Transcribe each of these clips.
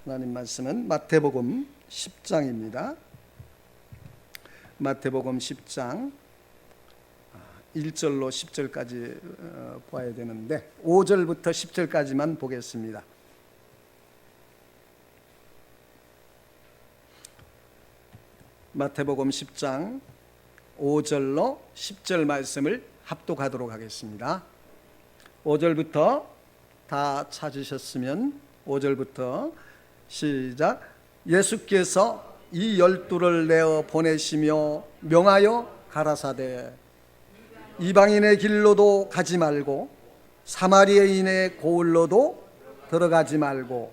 하나님 말씀은 마태복음 10장입니다. 마태복음 10장 1절로 10절까지 봐야 되는데 5절부터 10절까지만 보겠습니다. 마태복음 10장 5절로 10절 말씀을 합독하도록 하겠습니다. 5절부터 다 찾으셨으면 5절부터 시작. 예수께서 이 12를 내어 보내시며 명하여 가라사대 이방인의 길로도 가지 말고 사마리아인의 고을로도 들어가지 말고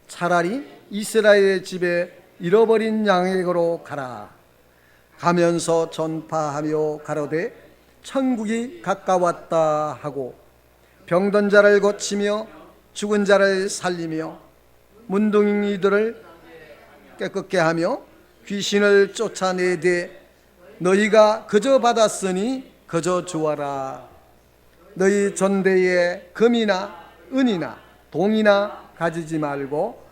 차라리 이스라엘의 집에 잃어버린 양에게로 가라. 가면서 전파하며 가로되 천국이 가까웠다 하고 병든 자를 고치며 죽은 자를 살리며 문둥이들을 깨끗게 하며 귀신을 쫓아내되 너희가 그저 받았으니 그저 주어라. 너희 전대에 금이나 은이나 동이나 가지지 말고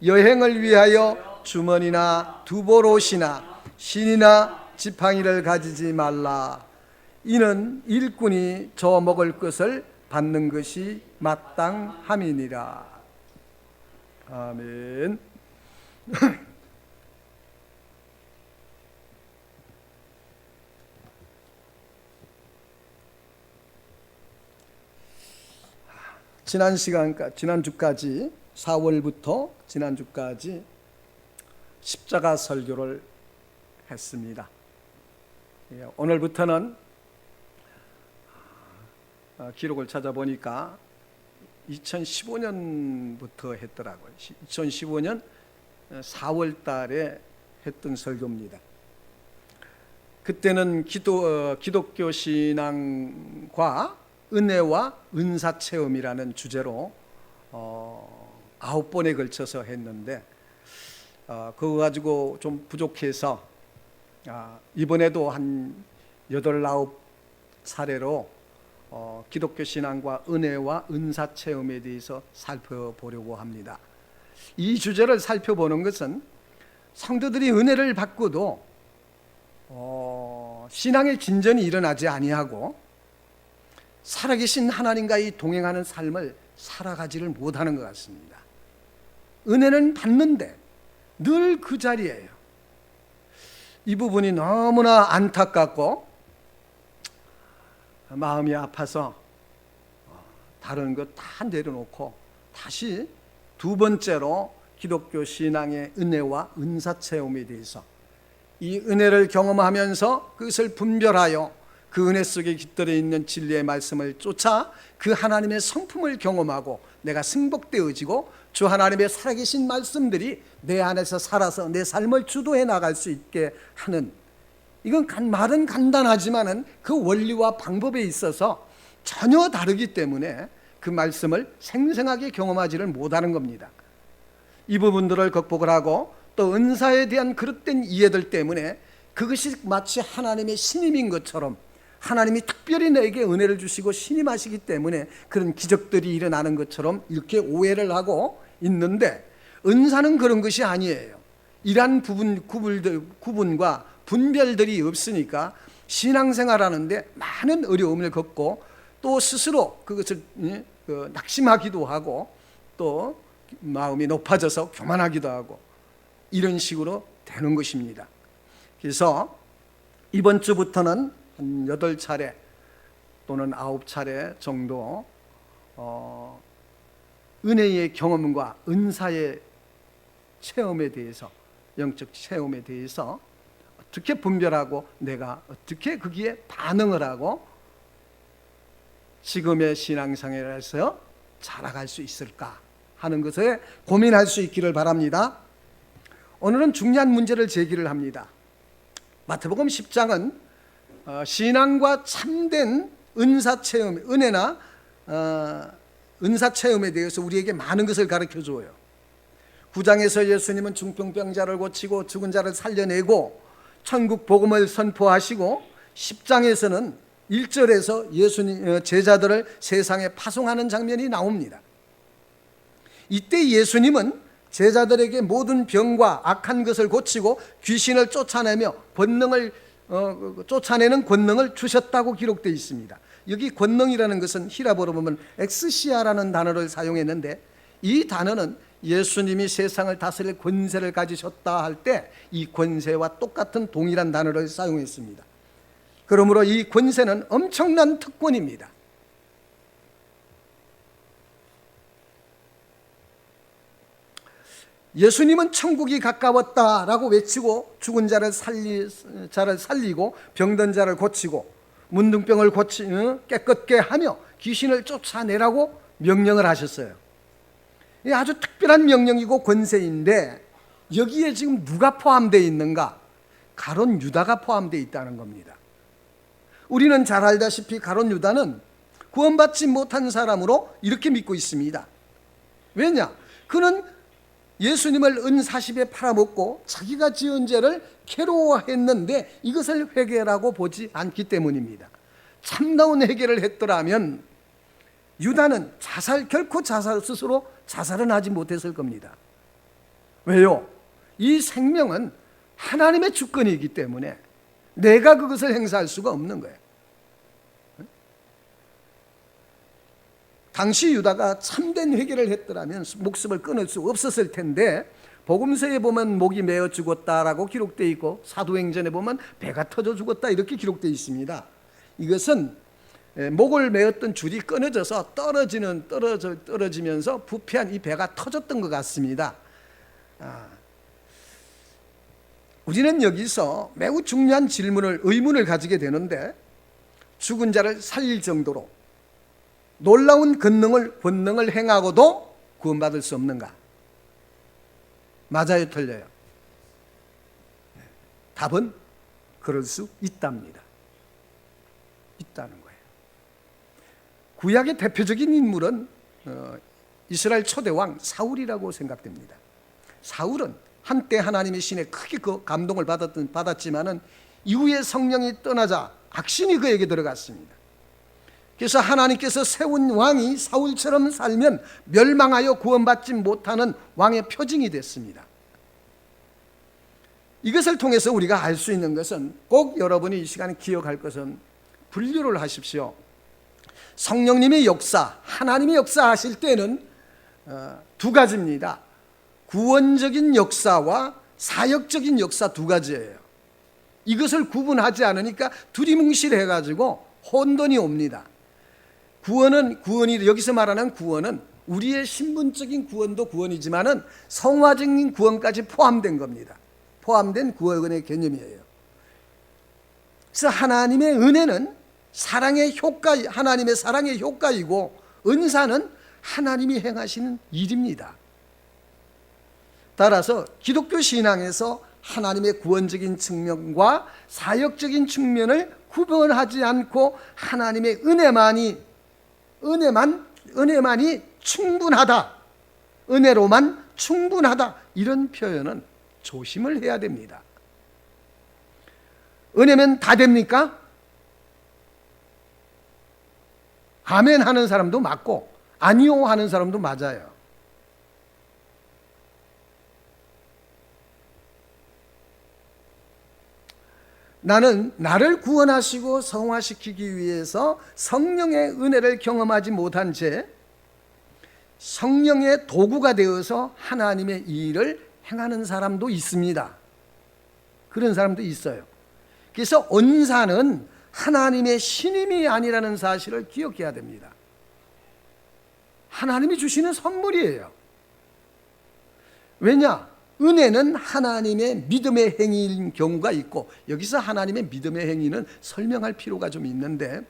여행을 위하여 주머니나 두보롯이나 신이나 지팡이를 가지지 말라. 이는 일꾼이 저 먹을 것을 받는 것이 마땅함이니라. 아멘. 지난주까지 4월부터 지난주까지 십자가 설교를 했습니다. 오늘부터는 기록을 찾아보니까 2015년부터 했더라고요. 2015년 4월 달에 했던 설교입니다. 그때는 기독교 신앙과 은혜와 은사체험이라는 주제로 9번에 걸쳐서 했는데 그거 가지고 좀 부족해서 이번에도 한 8, 9차례로 기독교 신앙과 은혜와 은사체험에 대해서 살펴보려고 합니다. 이 주제를 살펴보는 것은 성도들이 은혜를 받고도 신앙의 진전이 일어나지 아니하고 살아계신 하나님과의 동행하는 삶을 살아가지를 못하는 것 같습니다. 은혜는 받는데 늘 그 자리예요. 이 부분이 너무나 안타깝고 마음이 아파서 다른 것 다 내려놓고 다시 두 번째로 기독교 신앙의 은혜와 은사체험에 대해서 이 은혜를 경험하면서 그것을 분별하여 그 은혜 속에 깃들어 있는 진리의 말씀을 쫓아 그 하나님의 성품을 경험하고 내가 승복되어지고 주 하나님의 살아계신 말씀들이 내 안에서 살아서 내 삶을 주도해 나갈 수 있게 하는, 이건 말은 간단하지만은 그 원리와 방법에 있어서 전혀 다르기 때문에 그 말씀을 생생하게 경험하지를 못하는 겁니다. 이 부분들을 극복을 하고 또 은사에 대한 그릇된 이해들 때문에 그것이 마치 하나님의 신임인 것처럼 하나님이 특별히 내게 은혜를 주시고 신임하시기 때문에 그런 기적들이 일어나는 것처럼 이렇게 오해를 하고 있는데, 은사는 그런 것이 아니에요. 이러한 구분과 분별들이 없으니까 신앙생활하는데 많은 어려움을 겪고 또 스스로 그것을 낙심하기도 하고 또 마음이 높아져서 교만하기도 하고 이런 식으로 되는 것입니다. 그래서 이번 주부터는 한 8차례 또는 9차례 정도 은혜의 경험과 은사의 체험에 대해서, 영적 체험에 대해서 어떻게 분별하고 내가 어떻게 거기에 반응을 하고 지금의 신앙생활에서 자라갈 수 있을까 하는 것에 고민할 수 있기를 바랍니다. 오늘은 중요한 문제를 제기를 합니다. 마태복음 10장은 신앙과 참된 은사체험, 은혜나 은사체험에 대해서 우리에게 많은 것을 가르쳐줘요. 9장에서 예수님은 중풍병자를 고치고 죽은 자를 살려내고 천국 복음을 선포하시고 10장에서는 1절에서 예수님 제자들을 세상에 파송하는 장면이 나옵니다. 이때 예수님은 제자들에게 모든 병과 악한 것을 고치고 귀신을 쫓아내며 쫓아내는 권능을 주셨다고 기록되어 있습니다. 여기 권능이라는 것은 히라보로 보면 엑스시아라는 단어를 사용했는데, 이 단어는 예수님이 세상을 다스릴 권세를 가지셨다 할 때 이 권세와 똑같은 동일한 단어를 사용했습니다. 그러므로 이 권세는 엄청난 특권입니다. 예수님은 천국이 가까웠다라고 외치고 죽은 자를 살리고 병든 자를 고치고 문둥병을 깨끗게 하며 귀신을 쫓아내라고 명령을 하셨어요. 이 아주 특별한 명령이고 권세인데, 여기에 지금 누가 포함되어 있는가? 가룟 유다가 포함되어 있다는 겁니다. 우리는 잘 알다시피 가룟 유다는 구원받지 못한 사람으로 이렇게 믿고 있습니다. 왜냐? 그는 예수님을 은40에 팔아먹고 자기가 지은 죄를 괴로워했는데 이것을 회개라고 보지 않기 때문입니다. 참다운 회개를 했더라면 유다는 결코 스스로 자살은 하지 못했을 겁니다. 왜요? 이 생명은 하나님의 주권이기 때문에 내가 그것을 행사할 수가 없는 거예요. 당시 유다가 참된 회개를 했더라면 목숨을 끊을 수 없었을 텐데, 복음서에 보면 목이 메어 죽었다라고 기록되어 있고 사도행전에 보면 배가 터져 죽었다 이렇게 기록되어 있습니다. 이것은 목을 메었던 줄이 끊어져서 떨어지면서 부패한 이 배가 터졌던 것 같습니다. 우리는 여기서 매우 중요한 의문을 가지게 되는데, 죽은 자를 살릴 정도로 놀라운 권능을 행하고도 구원받을 수 없는가? 맞아요, 틀려요? 답은 그럴 수 있답니다. 있다는 거예요. 구약의 대표적인 인물은 이스라엘 초대왕 사울이라고 생각됩니다. 사울은 한때 하나님의 신에 크게 감동을 받았지만은 이후에 성령이 떠나자 악신이 그에게 들어갔습니다. 그래서 하나님께서 세운 왕이 사울처럼 살면 멸망하여 구원받지 못하는 왕의 표징이 됐습니다. 이것을 통해서 우리가 알 수 있는 것은, 꼭 여러분이 이 시간에 기억할 것은 분류를 하십시오. 성령님의 역사, 하나님의 역사 하실 때는 두 가지입니다. 구원적인 역사와 사역적인 역사 두 가지예요. 이것을 구분하지 않으니까 두리뭉실해가지고 혼돈이 옵니다. 구원이 여기서 말하는 구원은 우리의 신분적인 구원도 구원이지만은 성화적인 구원까지 포함된 겁니다. 포함된 구원의 개념이에요. 그래서 하나님의 은혜는 하나님의 사랑의 효과이고, 은사는 하나님이 행하시는 일입니다. 따라서 기독교 신앙에서 하나님의 구원적인 측면과 사역적인 측면을 구분하지 않고 하나님의 은혜만이 충분하다, 은혜로만 충분하다, 이런 표현은 조심을 해야 됩니다. 은혜면 다 됩니까? 아멘 하는 사람도 맞고 아니요 하는 사람도 맞아요. 나는 나를 구원하시고 성화시키기 위해서 성령의 은혜를 경험하지 못한 채 성령의 도구가 되어서 하나님의 일을 행하는 사람도 있습니다. 그런 사람도 있어요. 그래서 은사는 하나님의 신임이 아니라는 사실을 기억해야 됩니다. 하나님이 주시는 선물이에요. 왜냐? 은혜는 하나님의 믿음의 행위인 경우가 있고, 여기서 하나님의 믿음의 행위는 설명할 필요가 좀 있는데,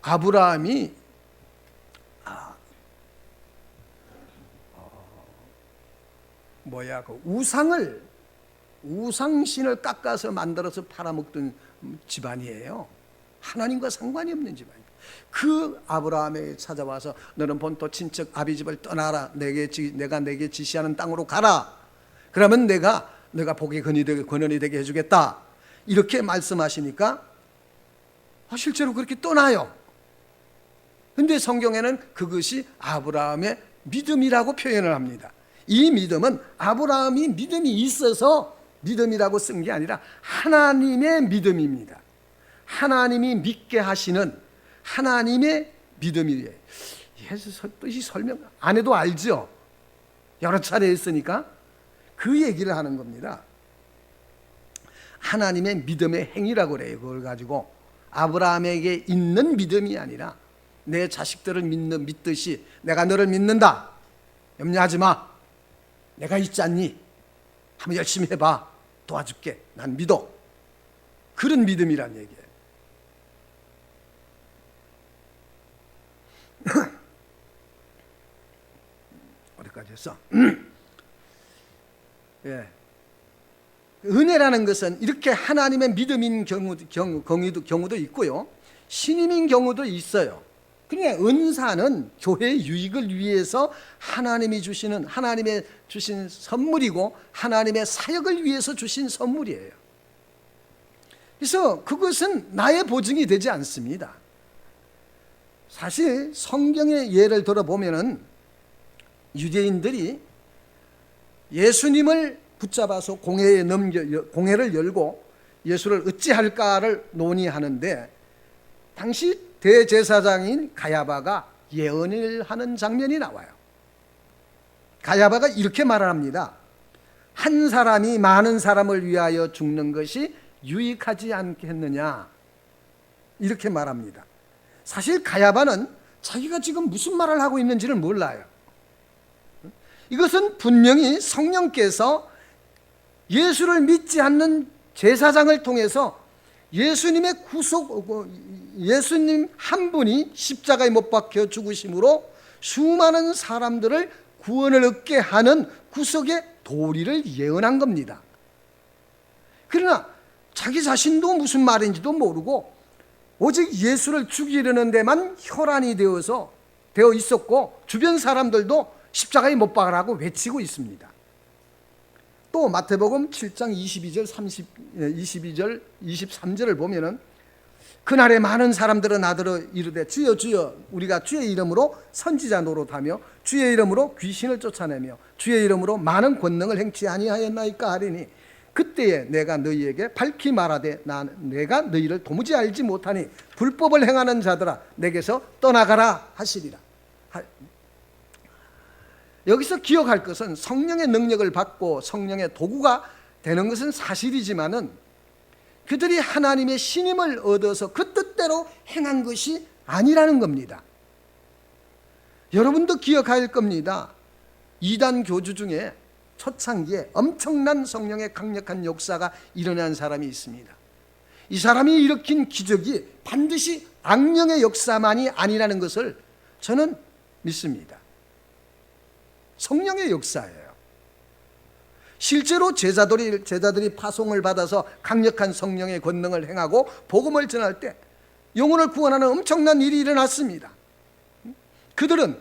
아브라함이 우상신을 깎아서 만들어서 팔아먹던 집안이에요. 하나님과 상관이 없는 집안이에요. 그 아브라함에게 찾아와서 너는 본토 친척 아비집을 떠나라, 내가 내게 지시하는 땅으로 가라. 그러면 내가 복의 근원이 되게 해주겠다, 이렇게 말씀하시니까 실제로 그렇게 떠나요. 근데 성경에는 그것이 아브라함의 믿음이라고 표현을 합니다. 이 믿음은 아브라함이 믿음이 있어서 믿음이라고 쓴 게 아니라 하나님의 믿음입니다. 하나님이 믿게 하시는 하나님의 믿음이에요. 예수 뜻이 설명 안 해도 알죠? 여러 차례 했으니까 그 얘기를 하는 겁니다. 하나님의 믿음의 행위라고 그래요. 그걸 가지고 아브라함에게 있는 믿음이 아니라 내 자식들을 믿듯이 내가 너를 믿는다. 염려하지 마. 내가 있지 않니? 한번 열심히 해봐. 도와줄게. 난 믿어. 그런 믿음이란 얘기예요. 어디까지 했어? 예. 은혜라는 것은 이렇게 하나님의 믿음인 경우도 있고요. 신임인 경우도 있어요. 그러니까 은사는 교회의 유익을 위해서 하나님이 주시는 하나님의 주신 선물이고 하나님의 사역을 위해서 주신 선물이에요. 그래서 그것은 나의 보증이 되지 않습니다. 사실 성경의 예를 들어보면은 유대인들이 예수님을 붙잡아서 공회를 열고 예수를 어찌할까를 논의하는데 당시 대제사장인 가야바가 예언을 하는 장면이 나와요. 가야바가 이렇게 말을 합니다. 한 사람이 많은 사람을 위하여 죽는 것이 유익하지 않겠느냐, 이렇게 말합니다. 사실 가야바는 자기가 지금 무슨 말을 하고 있는지를 몰라요. 이것은 분명히 성령께서 예수를 믿지 않는 제사장을 통해서 예수님 한 분이 십자가에 못 박혀 죽으심으로 수많은 사람들을 구원을 얻게 하는 구속의 도리를 예언한 겁니다. 그러나 자기 자신도 무슨 말인지도 모르고 오직 예수를 죽이려는 데만 혈안이 되어 있었고 주변 사람들도 십자가에 못 박으라고 외치고 있습니다. 또 마태복음 7장 22절 23절을 보면은 그날에 많은 사람들은 나더러 이르되 주여 주여 우리가 주의 이름으로 선지자 노릇하며 주의 이름으로 귀신을 쫓아내며 주의 이름으로 많은 권능을 행치 아니하였나이까 하리니 그때에 내가 너희에게 밝히 말하되 내가 너희를 도무지 알지 못하니 불법을 행하는 자들아 내게서 떠나가라 하시리라. 여기서 기억할 것은 성령의 능력을 받고 성령의 도구가 되는 것은 사실이지만은 그들이 하나님의 신임을 얻어서 그 뜻대로 행한 것이 아니라는 겁니다. 여러분도 기억할 겁니다. 이단 교주 중에 초창기에 엄청난 성령의 강력한 역사가 일어난 사람이 있습니다. 이 사람이 일으킨 기적이 반드시 악령의 역사만이 아니라는 것을 저는 믿습니다. 성령의 역사예요. 실제로 제자들이 파송을 받아서 강력한 성령의 권능을 행하고 복음을 전할 때 영혼을 구원하는 엄청난 일이 일어났습니다. 그들은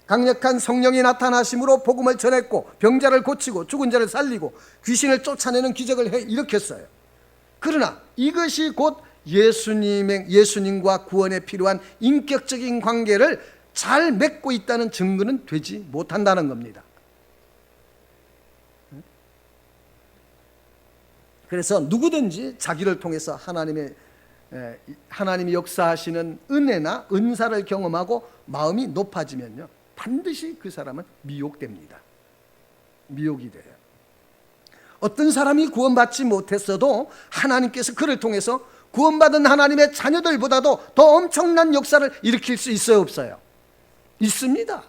강력한 성령이 나타나심으로 복음을 전했고 병자를 고치고 죽은 자를 살리고 귀신을 쫓아내는 기적을 일으켰어요. 그러나 이것이 곧 예수님과 구원에 필요한 인격적인 관계를 잘 맺고 있다는 증거는 되지 못한다는 겁니다. 그래서 누구든지 자기를 통해서 하나님이 역사하시는 은혜나 은사를 경험하고 마음이 높아지면요 반드시 그 사람은 미혹됩니다. 미혹이 돼요. 어떤 사람이 구원받지 못했어도 하나님께서 그를 통해서 구원받은 하나님의 자녀들보다도 더 엄청난 역사를 일으킬 수 있어요, 없어요? 있습니다.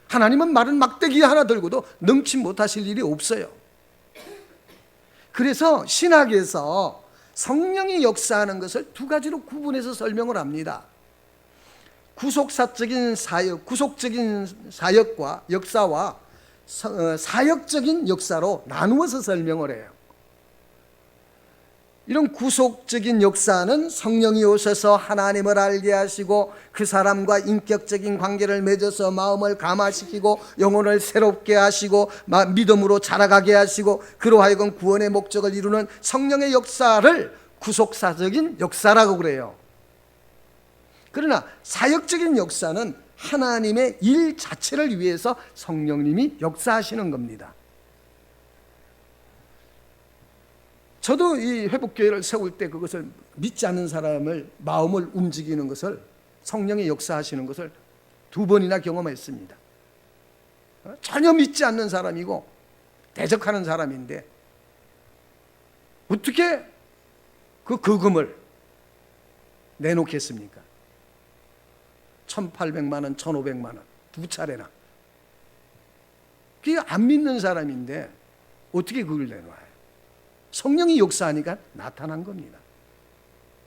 하나님은 마른 막대기 하나 들고도 능치 못하실 일이 없어요. 그래서 신학에서 성령이 역사하는 것을 두 가지로 구분해서 설명을 합니다. 구속적인 사역과 역사와 사역적인 역사로 나누어서 설명을 해요. 이런 구속적인 역사는 성령이 오셔서 하나님을 알게 하시고 그 사람과 인격적인 관계를 맺어서 마음을 감화시키고 영혼을 새롭게 하시고 믿음으로 자라가게 하시고 그로 하여금 구원의 목적을 이루는 성령의 역사를 구속사적인 역사라고 그래요. 그러나 사역적인 역사는 하나님의 일 자체를 위해서 성령님이 역사하시는 겁니다. 저도 이 회복교회를 세울 때 그것을 믿지 않는 사람을 마음을 움직이는 것을, 성령의 역사하시는 것을 2번이나 경험했습니다. 전혀 믿지 않는 사람이고 대적하는 사람인데 어떻게 그 거금을 내놓겠습니까? 1,800만 원, 1,500만 원 2차례나. 그게 안 믿는 사람인데 어떻게 그걸 내놔요? 성령이 역사하니까 나타난 겁니다.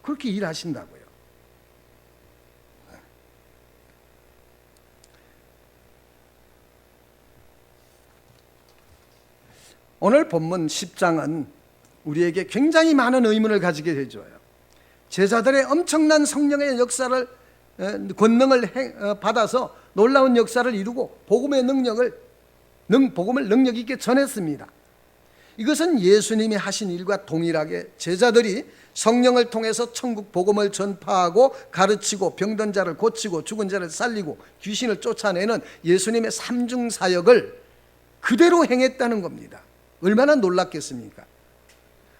그렇게 일하신다고요. 오늘 본문 10장은 우리에게 굉장히 많은 의문을 가지게 해줘요. 제자들의 엄청난 성령의 역사를, 권능을 받아서 놀라운 역사를 이루고 복음의 복음을 능력 있게 전했습니다. 이것은 예수님이 하신 일과 동일하게 제자들이 성령을 통해서 천국 복음을 전파하고 가르치고 병든 자를 고치고 죽은 자를 살리고 귀신을 쫓아내는 예수님의 삼중 사역을 그대로 행했다는 겁니다. 얼마나 놀랍겠습니까?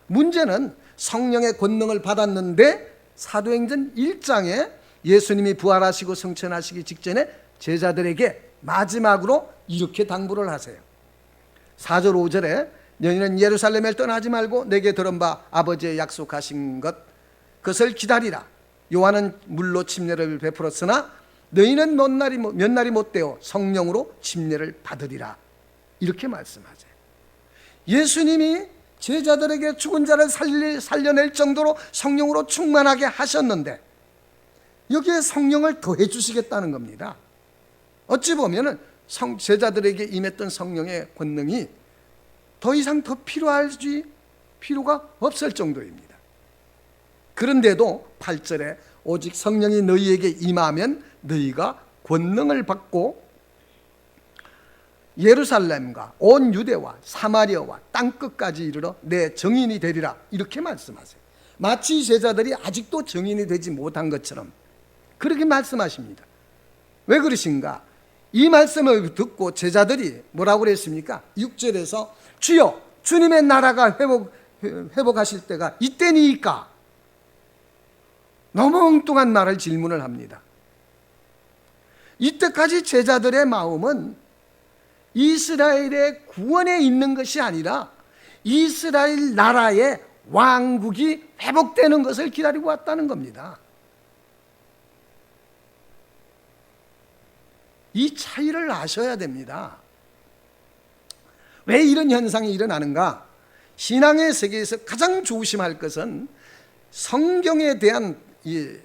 문제는 성령의 권능을 받았는데 사도행전 1장에 예수님이 부활하시고 승천하시기 직전에 제자들에게 마지막으로 이렇게 당부를 하세요. 4절 5절에 너희는 예루살렘을 떠나지 말고 내게 들은 바 아버지의 약속하신 그것을 기다리라. 요한은 물로 침례를 베풀었으나 너희는 몇 날이 못되어 성령으로 침례를 받으리라. 이렇게 말씀하세요. 예수님이 제자들에게 죽은 자를 살려낼 정도로 성령으로 충만하게 하셨는데 여기에 성령을 더해 주시겠다는 겁니다. 어찌 보면 제자들에게 임했던 성령의 권능이 더 이상 더 필요가 없을 정도입니다. 그런데도 8절에 오직 성령이 너희에게 임하면 너희가 권능을 받고 예루살렘과 온 유대와 사마리아와 땅끝까지 이르러 내 증인이 되리라. 이렇게 말씀하세요. 마치 제자들이 아직도 증인이 되지 못한 것처럼 그렇게 말씀하십니다. 왜 그러신가? 이 말씀을 듣고 제자들이 뭐라고 그랬습니까? 6절에서 주여 주님의 나라가 회복하실 때가 이때니까, 너무 엉뚱한 말을 질문을 합니다. 이때까지 제자들의 마음은 이스라엘의 구원에 있는 것이 아니라 이스라엘 나라의 왕국이 회복되는 것을 기다리고 왔다는 겁니다. 이 차이를 아셔야 됩니다. 왜 이런 현상이 일어나는가? 신앙의 세계에서 가장 조심할 것은 성경에 대한 이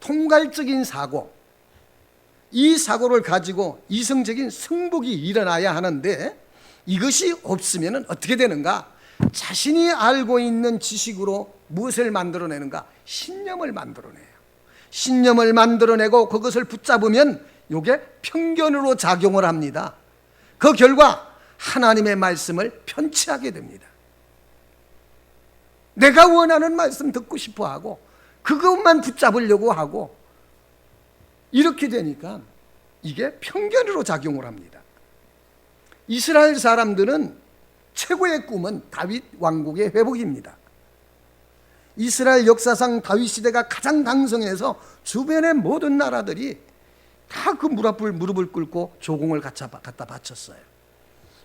통괄적인 사고, 이 사고를 가지고 이성적인 승복이 일어나야 하는데 이것이 없으면 어떻게 되는가? 자신이 알고 있는 지식으로 무엇을 만들어내는가? 신념을 만들어내요. 신념을 만들어내고 그것을 붙잡으면 이게 편견으로 작용을 합니다. 그 결과 하나님의 말씀을 편취하게 됩니다. 내가 원하는 말씀 듣고 싶어 하고 그것만 붙잡으려고 하고 이렇게 되니까 이게 편견으로 작용을 합니다. 이스라엘 사람들은 최고의 꿈은 다윗 왕국의 회복입니다. 이스라엘 역사상 다윗 시대가 가장 강성해서 주변의 모든 나라들이 다 그 무릎을 꿇고 조공을 갖다 바쳤어요.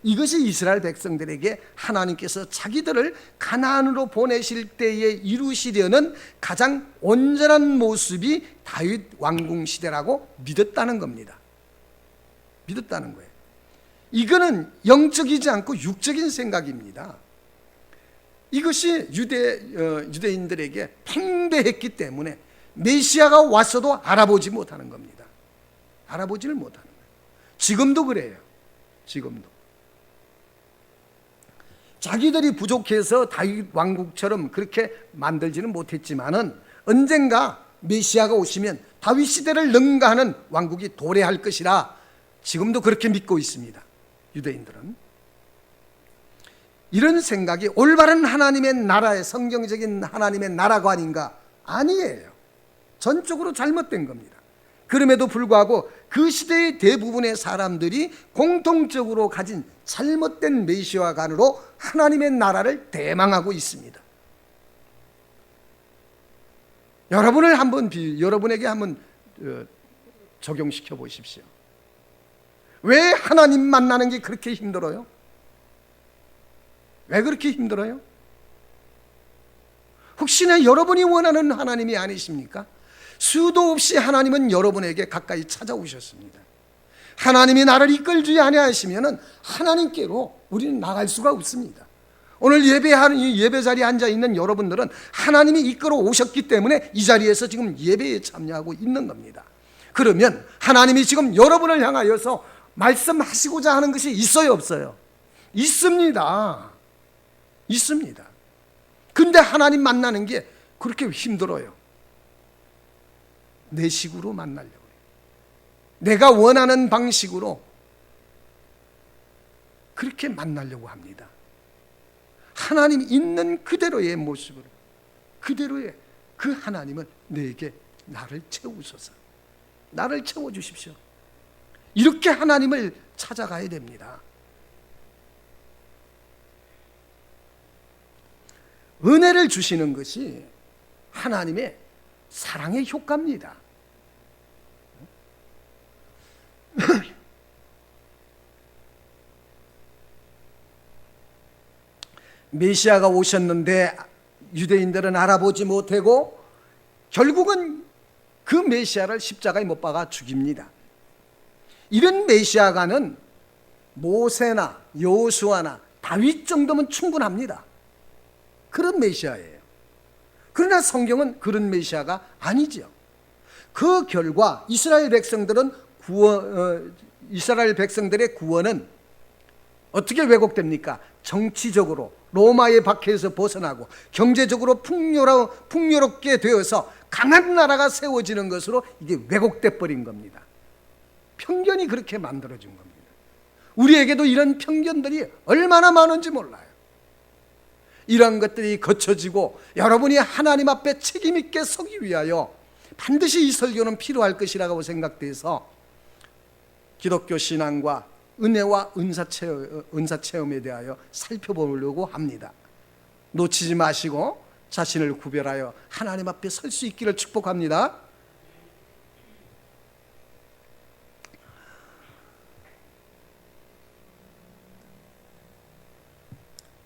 이것이 이스라엘 백성들에게 하나님께서 자기들을 가나안으로 보내실 때에 이루시려는 가장 온전한 모습이 다윗 왕궁 시대라고 믿었다는 겁니다. 믿었다는 거예요. 이거는 영적이지 않고 육적인 생각입니다. 이것이 유대인들에게 팽배했기 때문에 메시아가 왔어도 알아보지 못하는 겁니다. 알아보지를 못하는 거예요. 지금도 그래요. 지금도. 자기들이 부족해서 다윗 왕국처럼 그렇게 만들지는 못했지만은 언젠가 메시아가 오시면 다윗 시대를 능가하는 왕국이 도래할 것이라 지금도 그렇게 믿고 있습니다. 유대인들은. 이런 생각이 올바른 하나님의 나라의 성경적인 하나님의 나라관인가? 아니에요. 전적으로 잘못된 겁니다. 그럼에도 불구하고 그 시대의 대부분의 사람들이 공통적으로 가진 잘못된 메시아관으로 하나님의 나라를 대망하고 있습니다. 여러분에게 한번 적용시켜 보십시오. 왜 하나님 만나는 게 그렇게 힘들어요? 왜 그렇게 힘들어요? 혹시나 여러분이 원하는 하나님이 아니십니까? 수도 없이 하나님은 여러분에게 가까이 찾아오셨습니다. 하나님이 나를 이끌지 아니하시면 하나님께로 우리는 나갈 수가 없습니다. 오늘 예배 자리에 앉아 있는 여러분들은 하나님이 이끌어 오셨기 때문에 이 자리에서 지금 예배에 참여하고 있는 겁니다. 그러면 하나님이 지금 여러분을 향하여서 말씀하시고자 하는 것이 있어요, 없어요? 있습니다. 있습니다. 근데 하나님 만나는 게 그렇게 힘들어요. 내 식으로 만나려고 해요. 내가 원하는 방식으로 그렇게 만나려고 합니다. 하나님 있는 그대로의 모습으로, 그대로의 그 하나님을 내게 나를 채우소서, 나를 채워주십시오. 이렇게 하나님을 찾아가야 됩니다. 은혜를 주시는 것이 하나님의 사랑의 효과입니다. 메시아가 오셨는데 유대인들은 알아보지 못하고 결국은 그 메시아를 십자가에 못 박아 죽입니다. 이런 메시아가는 모세나 여호수아나 다윗 정도면 충분합니다. 그런 메시아예요. 그러나 성경은 그런 메시아가 아니죠. 그 결과 이스라엘 백성들의 구원은 어떻게 왜곡됩니까? 정치적으로 로마의 박해에서 벗어나고 경제적으로 풍요롭게 되어서 강한 나라가 세워지는 것으로 이게 왜곡돼 버린 겁니다. 편견이 그렇게 만들어진 겁니다. 우리에게도 이런 편견들이 얼마나 많은지 몰라요. 이런 것들이 거쳐지고 여러분이 하나님 앞에 책임 있게 서기 위하여 반드시 이 설교는 필요할 것이라고 생각돼서 기독교 신앙과 은혜와 은사 체험에 대하여 살펴보려고 합니다. 놓치지 마시고 자신을 구별하여 하나님 앞에 설 수 있기를 축복합니다.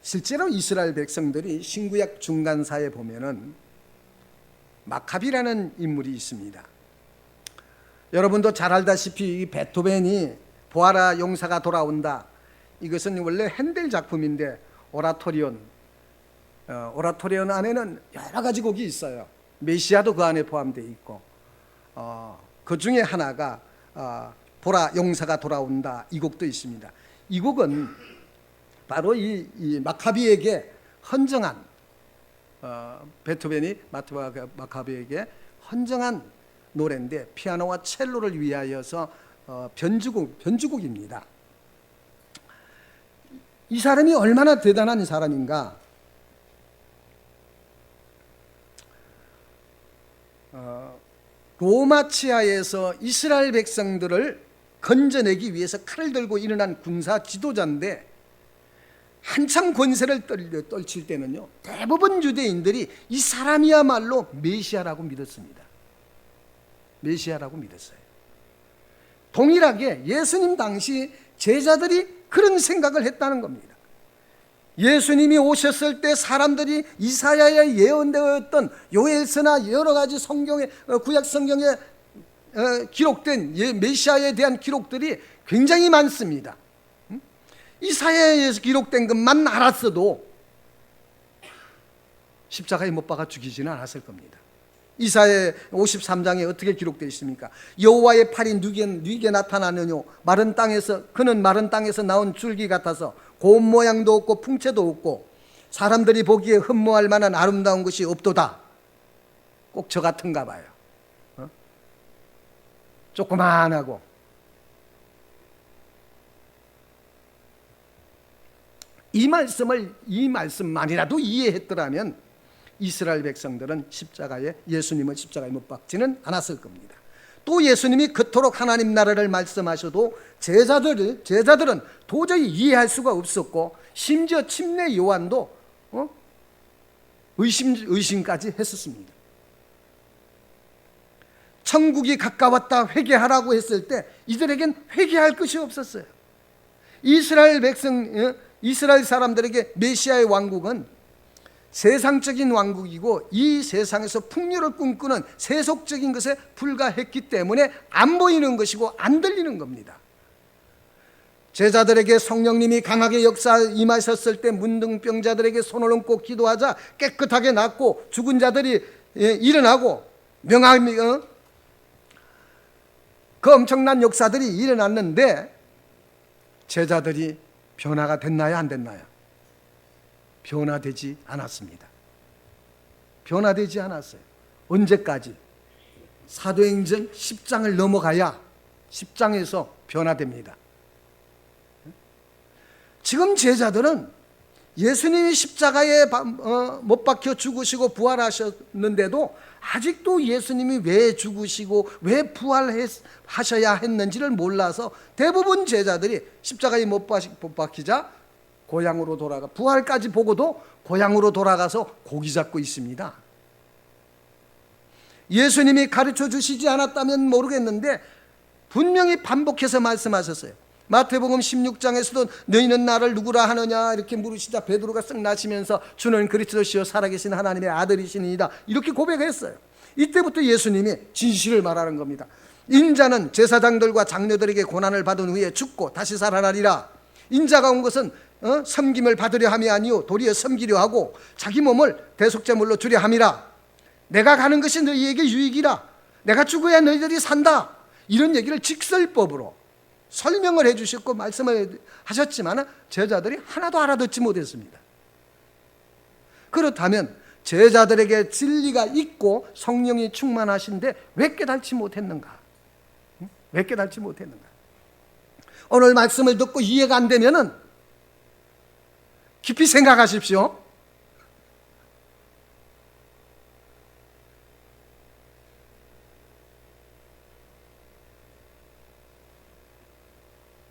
실제로 이스라엘 백성들이 신구약 중간사에 보면은 마카비라는 인물이 있습니다. 여러분도 잘 알다시피 이 베토벤이 보아라 용사가 돌아온다, 이것은 원래 핸델 작품인데 오라토리온 안에는 여러 가지 곡이 있어요. 메시아도 그 안에 포함되어 있고 그 중에 하나가 보라 용사가 돌아온다, 이 곡도 있습니다. 이 곡은 바로 이 마카비에게 헌정한 베토벤이 마카비에게 헌정한 노래인데 피아노와 첼로를 위하여서 변주곡입니다. 이 사람이 얼마나 대단한 사람인가? 로마 치하에서 이스라엘 백성들을 건져내기 위해서 칼을 들고 일어난 군사 지도자인데 한참 권세를 떨칠 때는요, 대부분 유대인들이 이 사람이야말로 메시아라고 믿었습니다. 메시아라고 믿었어요. 동일하게 예수님 당시 제자들이 그런 생각을 했다는 겁니다. 예수님이 오셨을 때 사람들이 이사야에 예언되었던 요엘서나 여러 가지 성경의 구약 성경에 기록된 메시아에 대한 기록들이 굉장히 많습니다. 이사야에서 기록된 것만 알았어도 십자가에 못 박아 죽이지는 않았을 겁니다. 이사야 53장에 어떻게 기록되어 있습니까? 여호와의 팔이 누게 나타나느뇨, 그는 마른 땅에서 나온 줄기 같아서 고운 모양도 없고 풍채도 없고 사람들이 보기에 흠모할 만한 아름다운 것이 없도다. 꼭 저 같은가 봐요. 조그만하고. 이 말씀만이라도 이해했더라면 이스라엘 백성들은 예수님을 십자가에 못 박지는 않았을 겁니다. 또 예수님이 그토록 하나님 나라를 말씀하셔도 제자들은 도저히 이해할 수가 없었고, 심지어 침례 요한도 의심까지 했었습니다. 천국이 가까웠다 회개하라고 했을 때 이들에겐 회개할 것이 없었어요. 이스라엘 사람들에게 메시아의 왕국은 세상적인 왕국이고, 이 세상에서 풍요를 꿈꾸는 세속적인 것에 불과했기 때문에 안 보이는 것이고 안 들리는 겁니다. 제자들에게 성령님이 강하게 역사 임하셨을 때 문둥병자들에게 손을 얹고 기도하자 깨끗하게 낫고, 죽은 자들이 일어나고, 그 엄청난 역사들이 일어났는데 제자들이 변화가 됐나요, 안 됐나요? 변화되지 않았습니다. 변화되지 않았어요. 언제까지? 사도행전 10장을 넘어가야 10장에서 변화됩니다. 지금 제자들은 예수님이 십자가에 못 박혀 죽으시고 부활하셨는데도 아직도 예수님이 왜 죽으시고 왜 부활하셔야 했는지를 몰라서 대부분 제자들이 십자가에 못 박히자 고향으로 돌아가, 부활까지 보고도 고향으로 돌아가서 고기 잡고 있습니다. 예수님이 가르쳐 주시지 않았다면 모르겠는데 분명히 반복해서 말씀하셨어요. 마태복음 16장에서도 너희는 나를 누구라 하느냐 이렇게 물으시자 베드로가 쓱 나시면서 주는 그리스도시요 살아계신 하나님의 아들이시니이다 이렇게 고백했어요. 이때부터 예수님이 진실을 말하는 겁니다. 인자는 제사장들과 장로들에게 고난을 받은 후에 죽고 다시 살아나리라. 인자가 온 것은 섬김을 받으려 함이 아니요 도리어 섬기려 하고 자기 몸을 대속제물로 주려 함이라. 내가 가는 것이 너희에게 유익이라. 내가 죽어야 너희들이 산다. 이런 얘기를 직설법으로 설명을 해주셨고 말씀을 하셨지만 제자들이 하나도 알아듣지 못했습니다. 그렇다면 제자들에게 진리가 있고 성령이 충만하신데 왜 깨닫지 못했는가? 왜 깨닫지 못했는가? 오늘 말씀을 듣고 이해가 안 되면은 깊이 생각하십시오.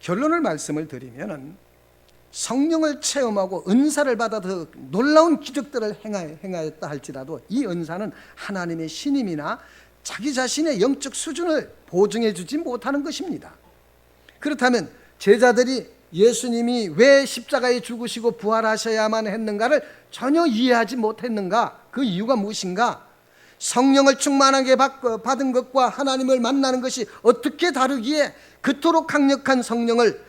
결론을 말씀을 드리면은 성령을 체험하고 은사를 받아 더 놀라운 기적들을 행하였다 할지라도 이 은사는 하나님의 신임이나 자기 자신의 영적 수준을 보증해 주지 못하는 것입니다. 그렇다면 제자들이 예수님이 왜 십자가에 죽으시고 부활하셔야만 했는가를 전혀 이해하지 못했는가? 그 이유가 무엇인가? 성령을 충만하게 받은 것과 하나님을 만나는 것이 어떻게 다르기에 그토록 강력한 성령을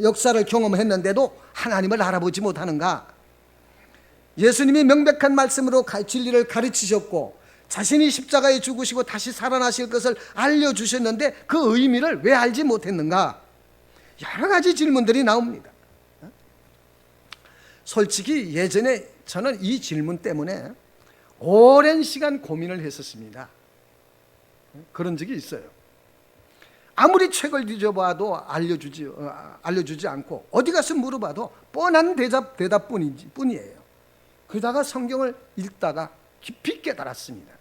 역사를 경험했는데도 하나님을 알아보지 못하는가? 예수님이 명백한 말씀으로 진리를 가르치셨고 자신이 십자가에 죽으시고 다시 살아나실 것을 알려주셨는데 그 의미를 왜 알지 못했는가? 여러 가지 질문들이 나옵니다. 솔직히 예전에 저는 이 질문 때문에 오랜 시간 고민을 했었습니다. 그런 적이 있어요. 아무리 책을 뒤져봐도 알려주지 않고 어디 가서 물어봐도 뻔한 대답뿐이에요. 그러다가 성경을 읽다가 깊이 깨달았습니다.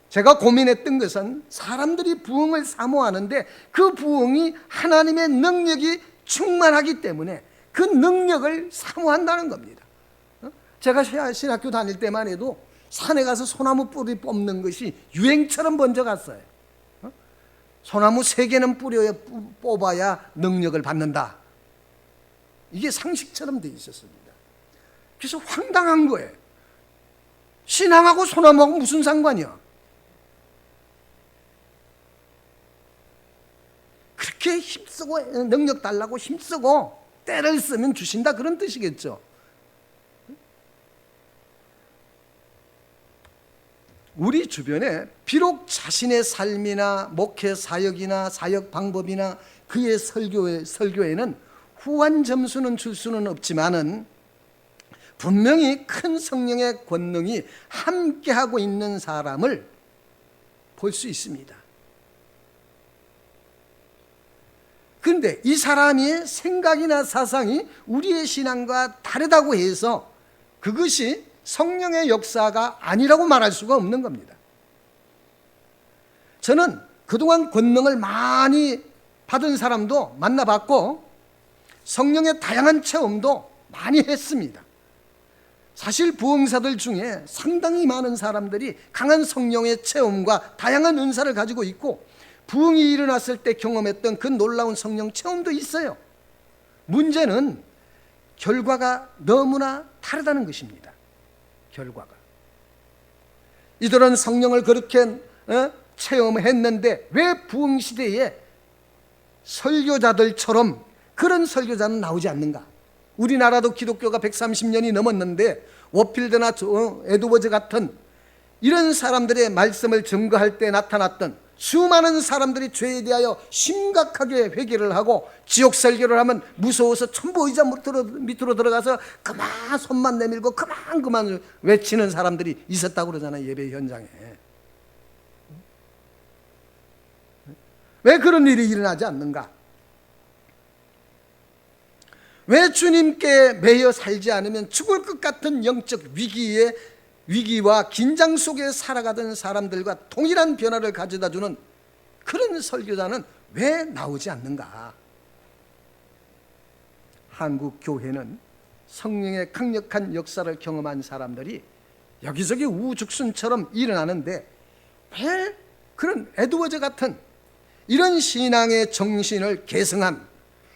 제가 고민했던 것은 사람들이 부흥을 사모하는데 그 부흥이 하나님의 능력이 충만하기 때문에 그 능력을 사모한다는 겁니다. 제가 신학교 다닐 때만 해도 산에 가서 소나무 뿌리 뽑는 것이 유행처럼 번져 갔어요. 소나무 3개는 뽑아야 능력을 받는다. 이게 상식처럼 돼 있었습니다. 그래서 황당한 거예요. 신앙하고 소나무하고 무슨 상관이야? 그렇게 힘쓰고 능력 달라고 힘쓰고 때를 쓰면 주신다 그런 뜻이겠죠. 우리 주변에 비록 자신의 삶이나 목회 사역이나 사역 방법이나 그의 설교에는 후한 점수는 줄 수는 없지만은 분명히 큰 성령의 권능이 함께하고 있는 사람을 볼 수 있습니다. 그런데 이 사람의 생각이나 사상이 우리의 신앙과 다르다고 해서 그것이 성령의 역사가 아니라고 말할 수가 없는 겁니다. 저는 그동안 권능을 많이 받은 사람도 만나봤고 성령의 다양한 체험도 많이 했습니다. 사실 부흥사들 중에 상당히 많은 사람들이 강한 성령의 체험과 다양한 은사를 가지고 있고 부흥이 일어났을 때 경험했던 그 놀라운 성령 체험도 있어요. 문제는 결과가 너무나 다르다는 것입니다. 결과가. 이들은 성령을 그렇게 체험했는데 왜 부흥 시대에 설교자들처럼 그런 설교자는 나오지 않는가? 우리나라도 기독교가 130년이 넘었는데 워필드나 에드워즈 같은 이런 사람들의 말씀을 증거할 때 나타났던 수많은 사람들이 죄에 대하여 심각하게 회개를 하고 지옥 설교를 하면 무서워서 천보의자 밑으로 들어가서 그만 손만 내밀고 그만 외치는 사람들이 있었다고 그러잖아요. 예배 현장에. 왜 그런 일이 일어나지 않는가? 왜 주님께 매여 살지 않으면 죽을 것 같은 영적 위기와 긴장 속에 살아가던 사람들과 동일한 변화를 가져다주는 그런 설교자는 왜 나오지 않는가? 한국 교회는 성령의 강력한 역사를 경험한 사람들이 여기저기 우죽순처럼 일어나는데 왜 그런 에드워즈 같은 이런 신앙의 정신을 계승한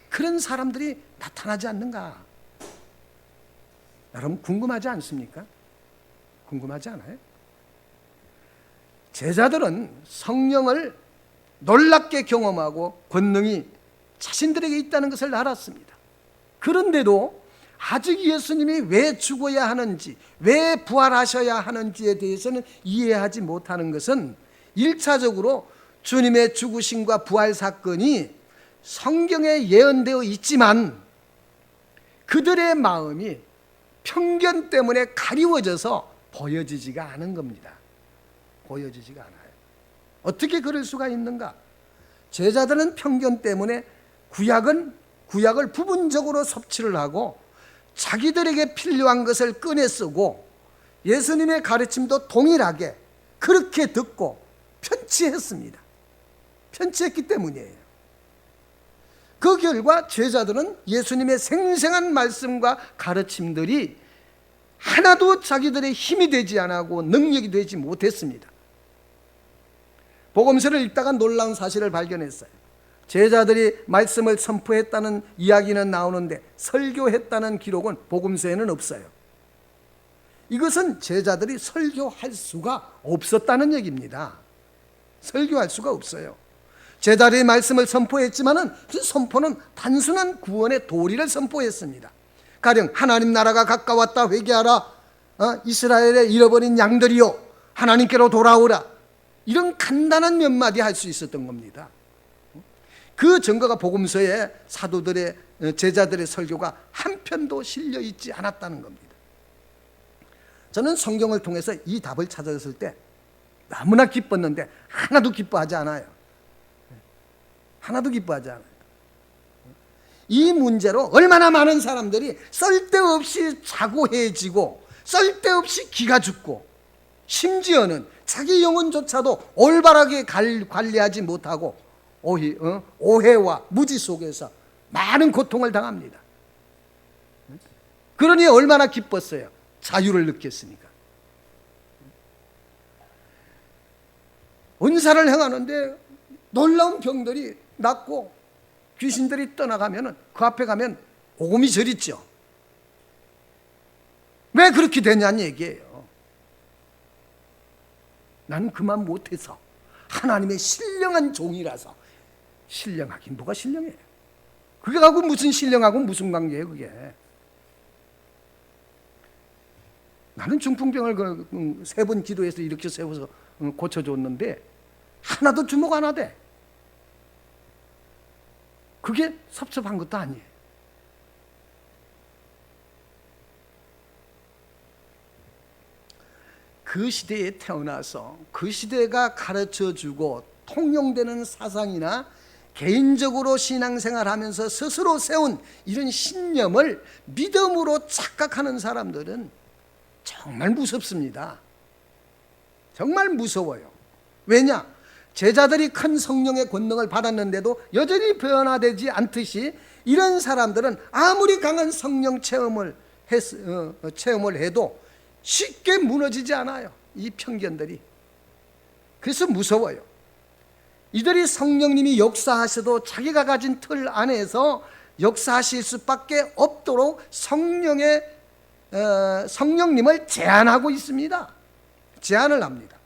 그런 사람들이 나타나지 않는가? 여러분 궁금하지 않습니까? 궁금하지 않아요? 제자들은 성령을 놀랍게 경험하고 권능이 자신들에게 있다는 것을 알았습니다. 그런데도 아직 예수님이 왜 죽어야 하는지, 왜 부활하셔야 하는지에 대해서는 이해하지 못하는 것은 1차적으로 주님의 죽으심과 부활 사건이 성경에 예언되어 있지만 그들의 마음이 편견 때문에 가리워져서 보여지지가 않은 겁니다. 보여지지가 않아요. 어떻게 그럴 수가 있는가? 제자들은 편견 때문에 구약을 부분적으로 섭취를 하고 자기들에게 필요한 것을 꺼내 쓰고 예수님의 가르침도 동일하게 그렇게 듣고 편취했습니다. 편취했기 때문이에요. 그 결과 제자들은 예수님의 생생한 말씀과 가르침들이 하나도 자기들의 힘이 되지 않고 능력이 되지 못했습니다. 복음서를 읽다가 놀라운 사실을 발견했어요. 제자들이 말씀을 선포했다는 이야기는 나오는데 설교했다는 기록은 복음서에는 없어요. 이것은 제자들이 설교할 수가 없었다는 얘기입니다. 설교할 수가 없어요. 제자들이 말씀을 선포했지만은 그 선포는 단순한 구원의 도리를 선포했습니다. 가령 하나님 나라가 가까웠다 회개하라, 이스라엘의 잃어버린 양들이요 하나님께로 돌아오라, 이런 간단한 몇 마디 할 수 있었던 겁니다. 그 증거가 복음서에 사도들의 제자들의 설교가 한 편도 실려 있지 않았다는 겁니다. 저는 성경을 통해서 이 답을 찾았을 때 너무나 기뻤는데 하나도 기뻐하지 않아요. 하나도 기뻐하지 않아요. 이 문제로 얼마나 많은 사람들이 쓸데없이 자고해지고 쓸데없이 기가 죽고 심지어는 자기 영혼조차도 올바르게 관리하지 못하고 오해와 무지 속에서 많은 고통을 당합니다. 그러니 얼마나 기뻤어요. 자유를 느꼈으니까. 은사를 행하는데 놀라운 병들이 낫고 귀신들이 떠나가면 그 앞에 가면 오금이 저리죠. 왜 그렇게 되냐는 얘기예요. 나는 그만 못해서 하나님의 신령한 종이라서. 신령하긴 뭐가 신령해? 그게 하고 무슨 신령하고 무슨 관계예요 그게? 나는 중풍병을 3번 기도해서 이렇게 세워서 고쳐줬는데 하나도 주목 안 하대. 그게 섭섭한 것도 아니에요. 그 시대에 태어나서 그 시대가 가르쳐주고 통용되는 사상이나 개인적으로 신앙생활하면서 스스로 세운 이런 신념을 믿음으로 착각하는 사람들은 정말 무섭습니다. 정말 무서워요. 왜냐? 제자들이 큰 성령의 권능을 받았는데도 여전히 변화되지 않듯이 이런 사람들은 아무리 강한 성령 체험을 해도 쉽게 무너지지 않아요. 이 편견들이. 그래서 무서워요. 이들이 성령님이 역사하셔도 자기가 가진 틀 안에서 역사하실 수밖에 없도록 성령님을 제한하고 있습니다. 제한을 합니다.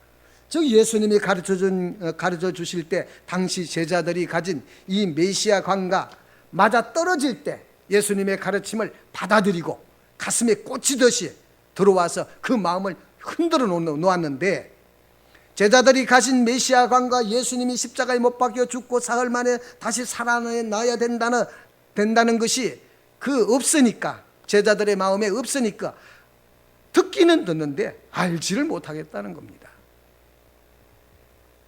즉 예수님이 가르쳐 주실 때 당시 제자들이 가진 이 메시아관과 맞아 떨어질 때 예수님의 가르침을 받아들이고 가슴에 꽂히듯이 들어와서 그 마음을 흔들어 놓았는데, 제자들이 가진 메시아관과 예수님이 십자가에 못 박혀 죽고 사흘 만에 다시 살아나야 된다는 것이 없으니까, 제자들의 마음에 없으니까 듣기는 듣는데 알지를 못하겠다는 겁니다.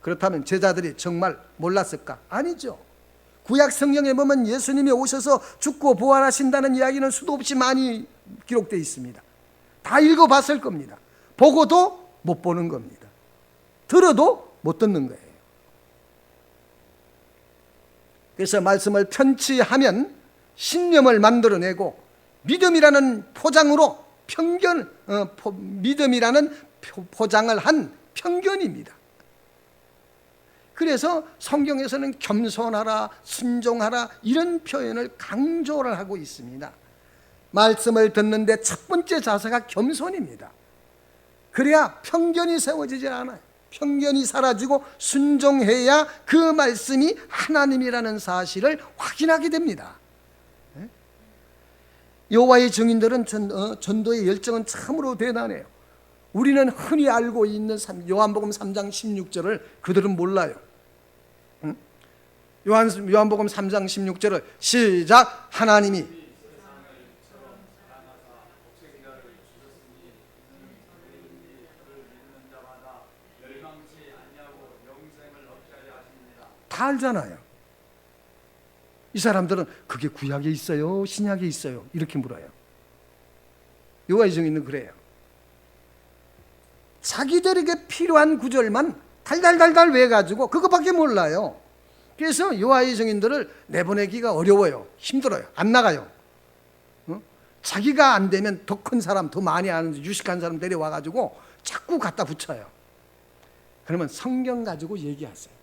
그렇다면 제자들이 정말 몰랐을까? 아니죠. 구약 성경에 보면 예수님이 오셔서 죽고 부활하신다는 이야기는 수도 없이 많이 기록되어 있습니다. 다 읽어봤을 겁니다. 보고도 못 보는 겁니다. 들어도 못 듣는 거예요. 그래서 말씀을 편취하면 신념을 만들어내고 믿음이라는 포장으로 믿음이라는 포장을 한 편견입니다. 그래서 성경에서는 겸손하라, 순종하라 이런 표현을 강조를 하고 있습니다. 말씀을 듣는데 첫 번째 자세가 겸손입니다. 그래야 편견이 세워지지 않아요. 편견이 사라지고 순종해야 그 말씀이 하나님이라는 사실을 확인하게 됩니다. 여호와의 증인들은 전도의 열정은 참으로 대단해요. 우리는 흔히 알고 있는 요한복음 3장 16절을 그들은 몰라요. 요한복음 3장 16절을 시작. 하나님이 다 알잖아요. 이 사람들은 그게 구약에 있어요? 신약에 있어요? 이렇게 물어요. 여호와의 증인은 그래요. 자기들에게 필요한 구절만 달달달달 외가지고 그것밖에 몰라요. 그래서 여호와의 증인들을 내보내기가 어려워요. 힘들어요. 안 나가요. 자기가 안 되면 더 큰 사람, 더 많이 아는 유식한 사람 데려와가지고 자꾸 갖다 붙여요. 그러면 성경 가지고 얘기하세요.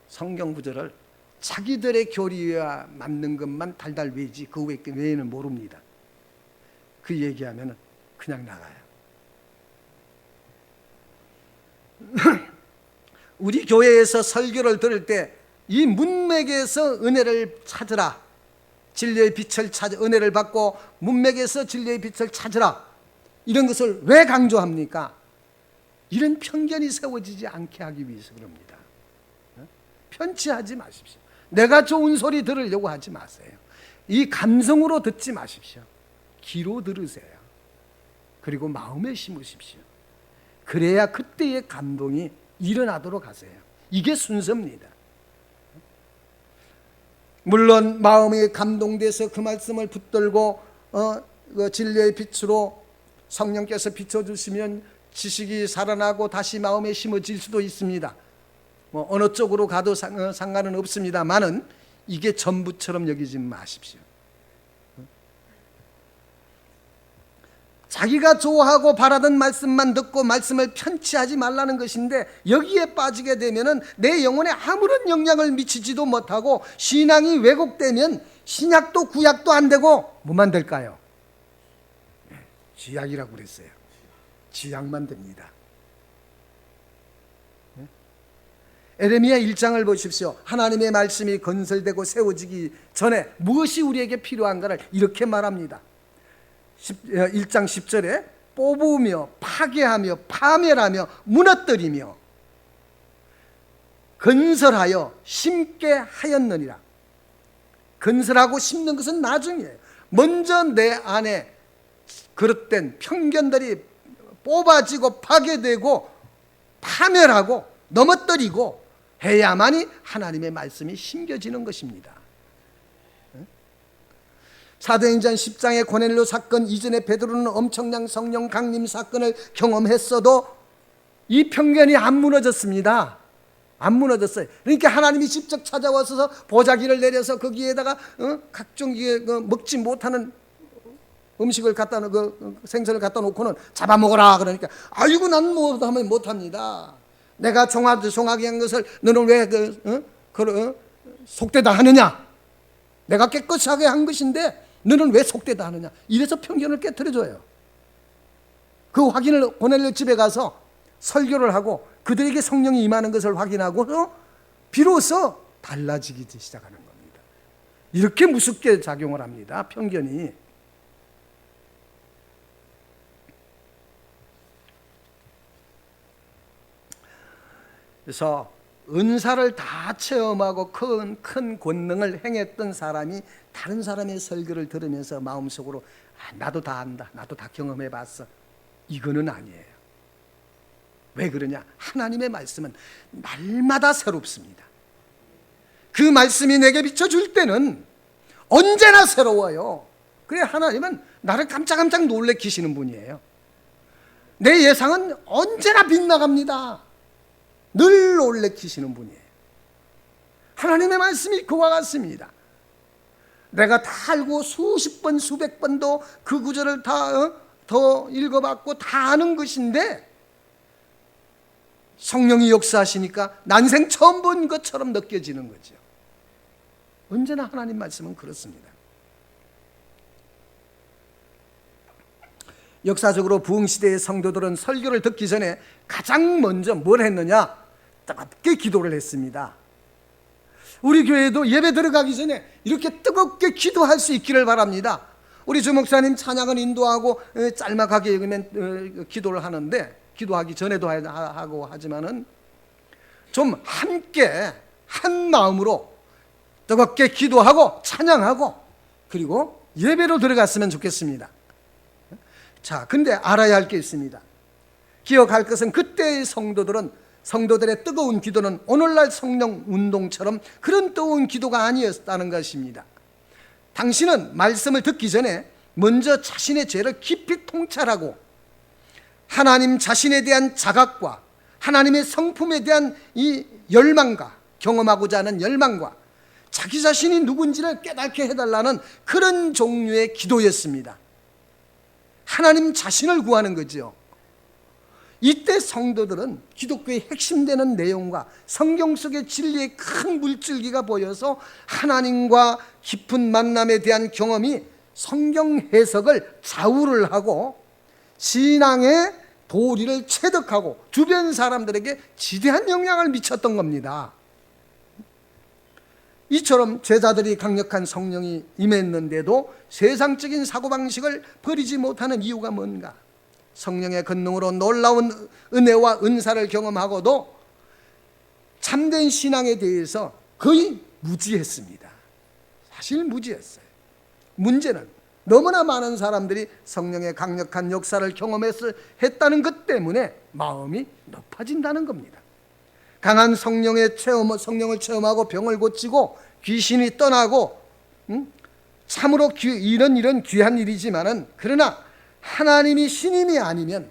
성경 구절을 자기들의 교리와 맞는 것만 달달 외지 그 외에는 모릅니다. 그 얘기하면 그냥 나가요. 우리 교회에서 설교를 들을 때 이 문맥에서 은혜를 찾으라, 진리의 빛을 찾아 은혜를 받고 문맥에서 진리의 빛을 찾으라, 이런 것을 왜 강조합니까? 이런 편견이 세워지지 않게 하기 위해서 그럽니다. 편취하지 마십시오. 내가 좋은 소리 들으려고 하지 마세요. 이 감성으로 듣지 마십시오. 귀로 들으세요. 그리고 마음에 심으십시오. 그래야 그때의 감동이 일어나도록 하세요. 이게 순서입니다. 물론 마음이 감동돼서 그 말씀을 붙들고 그 진리의 빛으로 성령께서 비춰주시면 지식이 살아나고 다시 마음에 심어질 수도 있습니다. 어느 쪽으로 가도 상관은 없습니다만은 이게 전부처럼 여기지 마십시오. 자기가 좋아하고 바라던 말씀만 듣고 말씀을 편취하지 말라는 것인데, 여기에 빠지게 되면은 내 영혼에 아무런 영향을 미치지도 못하고 신앙이 왜곡되면 신약도 구약도 안 되고 뭐만 될까요? 지약이라고 그랬어요. 지약만 됩니다. 에레미야 1장을 보십시오. 하나님의 말씀이 건설되고 세워지기 전에 무엇이 우리에게 필요한가를 이렇게 말합니다. 1장 10절에 뽑으며 파괴하며 파멸하며 무너뜨리며 건설하여 심게 하였느니라. 건설하고 심는 것은 나중이에요. 먼저 내 안에 그릇된 편견들이 뽑아지고 파괴되고 파멸하고 넘어뜨리고 해야만이 하나님의 말씀이 심겨지는 것입니다. 사도행전 10장의 고넬료 사건 이전에 베드로는 엄청난 성령 강림 사건을 경험했어도 이 편견이 안 무너졌습니다. 안 무너졌어요. 그러니까 하나님이 직접 찾아와서 보자기를 내려서 거기에다가 각종 먹지 못하는 음식을 갖다 생선을 갖다 놓고는 잡아먹어라 그러니까 아이고 난 못하면 못합니다. 내가 종하게 한 것을 너는 왜 속되다 하느냐? 내가 깨끗하게 한 것인데 너는 왜 속되다 하느냐? 이래서 편견을 깨트려줘요. 그 확인을 고넬료 집에 가서 설교를 하고 그들에게 성령이 임하는 것을 확인하고 비로소 달라지기 시작하는 겁니다. 이렇게 무섭게 작용을 합니다. 편견이. 그래서 은사를 다 체험하고 큰 권능을 행했던 사람이 다른 사람의 설교를 들으면서 마음속으로 나도 다 안다, 나도 다 경험해봤어, 이거는 아니에요. 왜 그러냐? 하나님의 말씀은 날마다 새롭습니다. 그 말씀이 내게 비춰줄 때는 언제나 새로워요. 그래 하나님은 나를 깜짝깜짝 놀래키시는 분이에요. 내 예상은 언제나 빗나갑니다. 늘 놀래키시는 분이에요. 하나님의 말씀이 그와 같습니다. 내가 다 알고 수십 번 수백 번도 그 구절을 더 읽어봤고 다 아는 것인데 성령이 역사하시니까 난생 처음 본 것처럼 느껴지는 거죠. 언제나 하나님 말씀은 그렇습니다. 역사적으로 부흥시대의 성도들은 설교를 듣기 전에 가장 먼저 뭘 했느냐? 뜨겁게 기도를 했습니다. 우리 교회도 예배 들어가기 전에 이렇게 뜨겁게 기도할 수 있기를 바랍니다. 우리 주목사님 찬양은 인도하고 짤막하게 읽으면 기도를 하는데 기도하기 전에도 하고 하지만은 좀 함께 한 마음으로 뜨겁게 기도하고 찬양하고 그리고 예배로 들어갔으면 좋겠습니다. 자, 근데 알아야 할 게 있습니다. 기억할 것은 그때의 성도들의 뜨거운 기도는 오늘날 성령 운동처럼 그런 뜨거운 기도가 아니었다는 것입니다. 당신은 말씀을 듣기 전에 먼저 자신의 죄를 깊이 통찰하고 하나님 자신에 대한 자각과 하나님의 성품에 대한 이 열망과 경험하고자 하는 열망과 자기 자신이 누군지를 깨닫게 해달라는 그런 종류의 기도였습니다. 하나님 자신을 구하는 거죠. 이때 성도들은 기독교의 핵심되는 내용과 성경 속의 진리의 큰 물줄기가 보여서 하나님과 깊은 만남에 대한 경험이 성경 해석을 좌우를 하고 신앙의 도리를 체득하고 주변 사람들에게 지대한 영향을 미쳤던 겁니다. 이처럼 제자들이 강력한 성령이 임했는데도 세상적인 사고방식을 버리지 못하는 이유가 뭔가? 성령의 권능으로 놀라운 은혜와 은사를 경험하고도 참된 신앙에 대해서 거의 무지했습니다. 사실 무지했어요. 문제는 너무나 많은 사람들이 성령의 강력한 역사를 경험했다는 것 때문에 마음이 높아진다는 겁니다. 강한 성령을 체험하고 병을 고치고 귀신이 떠나고 참으로 이런 귀한 일이지만은 그러나 하나님이 신임이 아니면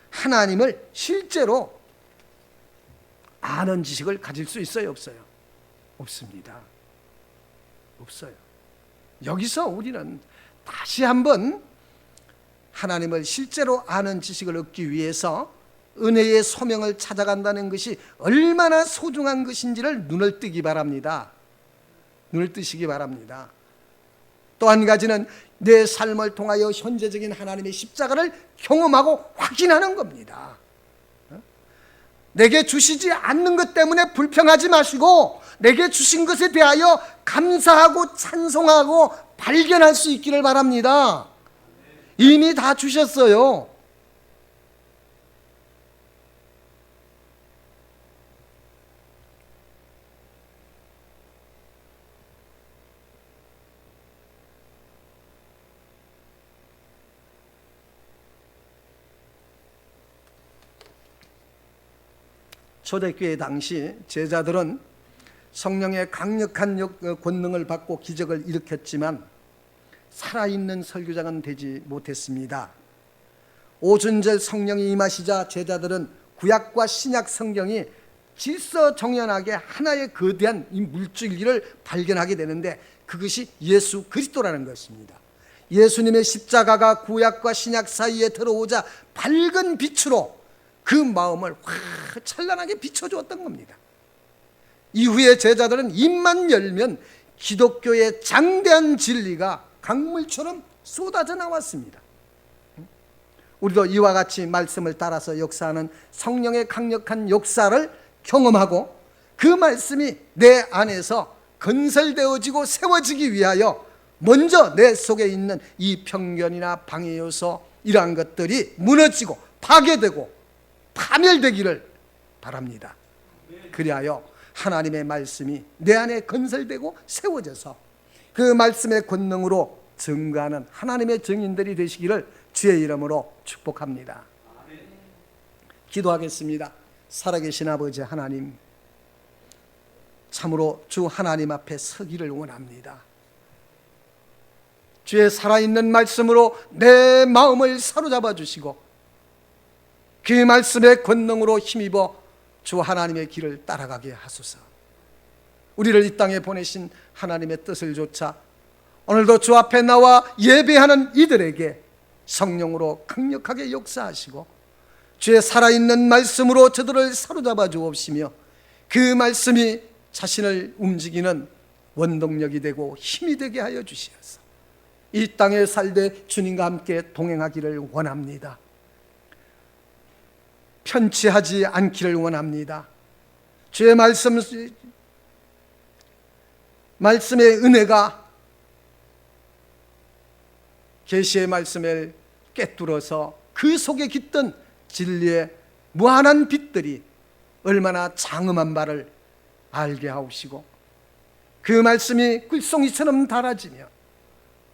하나님을 실제로 아는 지식을 가질 수 있어요, 없어요? 없습니다. 없어요. 여기서 우리는 다시 한번 하나님을 실제로 아는 지식을 얻기 위해서 은혜의 소명을 찾아간다는 것이 얼마나 소중한 것인지를 눈을 뜨기 바랍니다. 눈을 뜨시기 바랍니다. 또 한 가지는 내 삶을 통하여 현재적인 하나님의 십자가를 경험하고 확인하는 겁니다. 내게 주시지 않는 것 때문에 불평하지 마시고 내게 주신 것에 대하여 감사하고 찬송하고 발견할 수 있기를 바랍니다. 이미 다 주셨어요. 초대교회 당시 제자들은 성령의 강력한 권능을 받고 기적을 일으켰지만 살아있는 설교자는 되지 못했습니다. 오순절 성령이 임하시자 제자들은 구약과 신약 성경이 질서정연하게 하나의 거대한 이 물줄기를 발견하게 되는데, 그것이 예수 그리스도라는 것입니다. 예수님의 십자가가 구약과 신약 사이에 들어오자 밝은 빛으로 그 마음을 확 찬란하게 비춰주었던 겁니다. 이후에 제자들은 입만 열면 기독교의 장대한 진리가 강물처럼 쏟아져 나왔습니다. 우리도 이와 같이 말씀을 따라서 역사하는 성령의 강력한 역사를 경험하고, 그 말씀이 내 안에서 건설되어지고 세워지기 위하여 먼저 내 속에 있는 이 편견이나 방해 요소, 이러한 것들이 무너지고 파괴되고 파멸되기를 바랍니다. 그리하여 하나님의 말씀이 내 안에 건설되고 세워져서 그 말씀의 권능으로 증거하는 하나님의 증인들이 되시기를 주의 이름으로 축복합니다. 기도하겠습니다. 살아계신 아버지 하나님, 참으로 주 하나님 앞에 서기를 원합니다. 주의 살아있는 말씀으로 내 마음을 사로잡아 주시고, 그 말씀의 권능으로 힘입어 주 하나님의 길을 따라가게 하소서. 우리를 이 땅에 보내신 하나님의 뜻을 좇아 오늘도 주 앞에 나와 예배하는 이들에게 성령으로 강력하게 역사하시고, 주의 살아있는 말씀으로 저들을 사로잡아 주옵시며, 그 말씀이 자신을 움직이는 원동력이 되고 힘이 되게 하여 주시옵소서. 이 땅에 살되 주님과 함께 동행하기를 원합니다. 편치하지 않기를 원합니다. 주의 말씀의 은혜가 계시의 말씀을 꿰뚫어서 그 속에 깃든 진리의 무한한 빛들이 얼마나 장엄한 바를 알게 하옵시고, 그 말씀이 글송이처럼 달아지며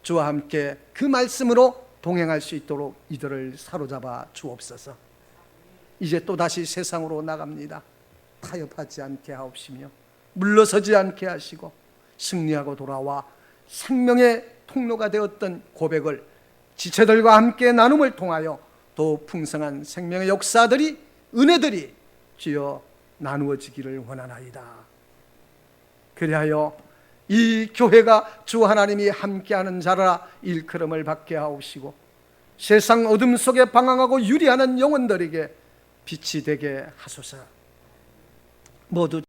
주와 함께 그 말씀으로 동행할 수 있도록 이들을 사로잡아 주옵소서. 이제 또다시 세상으로 나갑니다. 타협하지 않게 하옵시며 물러서지 않게 하시고, 승리하고 돌아와 생명의 통로가 되었던 고백을 지체들과 함께 나눔을 통하여 더 풍성한 생명의 역사들이, 은혜들이 주여 나누어지기를 원하나이다. 그리하여 이 교회가 주 하나님이 함께하는 자라 일컬음을 받게 하옵시고, 세상 어둠 속에 방황하고 유리하는 영혼들에게 빛이 되게 하소서. 모두